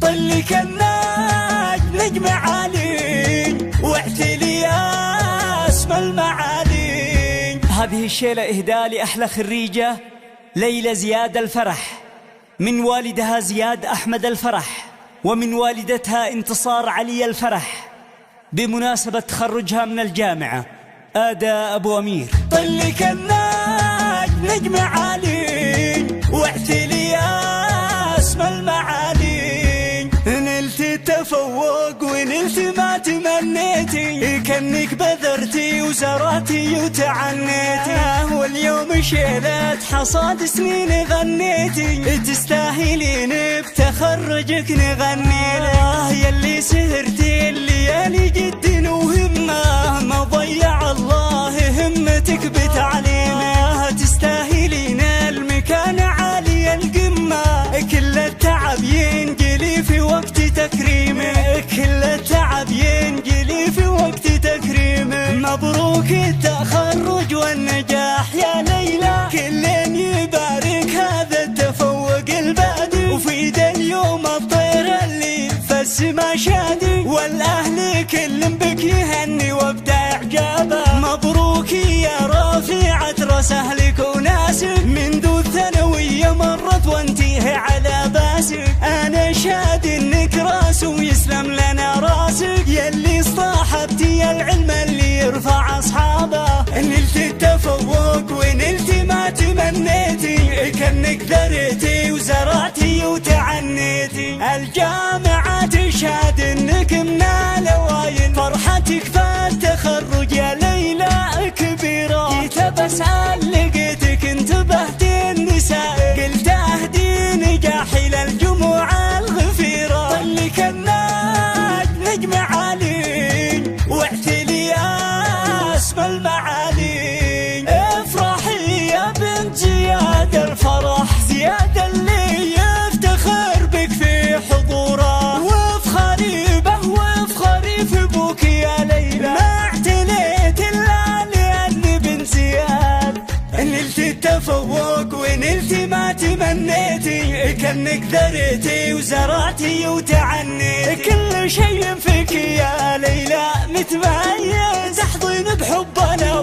طلك الناج نجم عالي واعتلي اسم المعالي. هذه الشيلة إهداء لأحلى خريجة ليلى زياد الفرح، من والدها زياد أحمد الفرح، ومن والدتها انتصار علي الفرح، بمناسبة تخرجها من الجامعة. آداء أبو أمير. طلك الناج نجم عالي واعتلي اسم المعالي، نلت التفوق ونلت ما تمنيتي، كأنك بذرتي وزرعتي وتعنيتي، واليوم شيلة حصاد سنين غنيتي، تستاهلين بتخرجك نغني له، يلي سهرتي الليالي جد وهمة، ما ضيع الله همتك بتعليمه، تستاهلين المكان عالي القمة، كل التعب ينجلي في وقت تكريمه، كل التعب ينجلي في وقت تكريمه. مبروك التخرج والنجاح يا ليلى، كل يبارك هذا التفوق البادي، وفي ذا اليوم الطير اللي في السما شادي، والاهل كلهم بك يهني وابدا اعجابه. مبروك يا رافعة راس اهلك وناسك، منذ الثانوية مرت وانتهي على باسك، انا شاد انك راس ويسلم لنا راسك، يلي اصطاحبتي العلم اللي يرفع اصحابه، نلت التفوق ونلت ما تمنيتي، كأنك ذريتي وزرعتي وتعنيتي، الجامعة تشهد انك من الاوائل، فرحتك فالتخرج يا ليلى كبيرة، جيت بسأل لقيتك انتبهت النساء، قلت اهدي نجاحي للجموع الغفيرة. طلك الناج نجم عالي واعتلي اسم المعالي، افرحي يا بنت زياد الفرح، زياد اللي يفتخر بك في حضوره، وافخري به وافخري في ابوك يا ليلى، ما اعتليت الا لاني بنت زياد، نلت التفوق ونلت ما تمنيتي، كأنك ذريتي وزرعتي وتعنيتي، كل شيء فيك يا ليلى متميز، تحظين بحبنا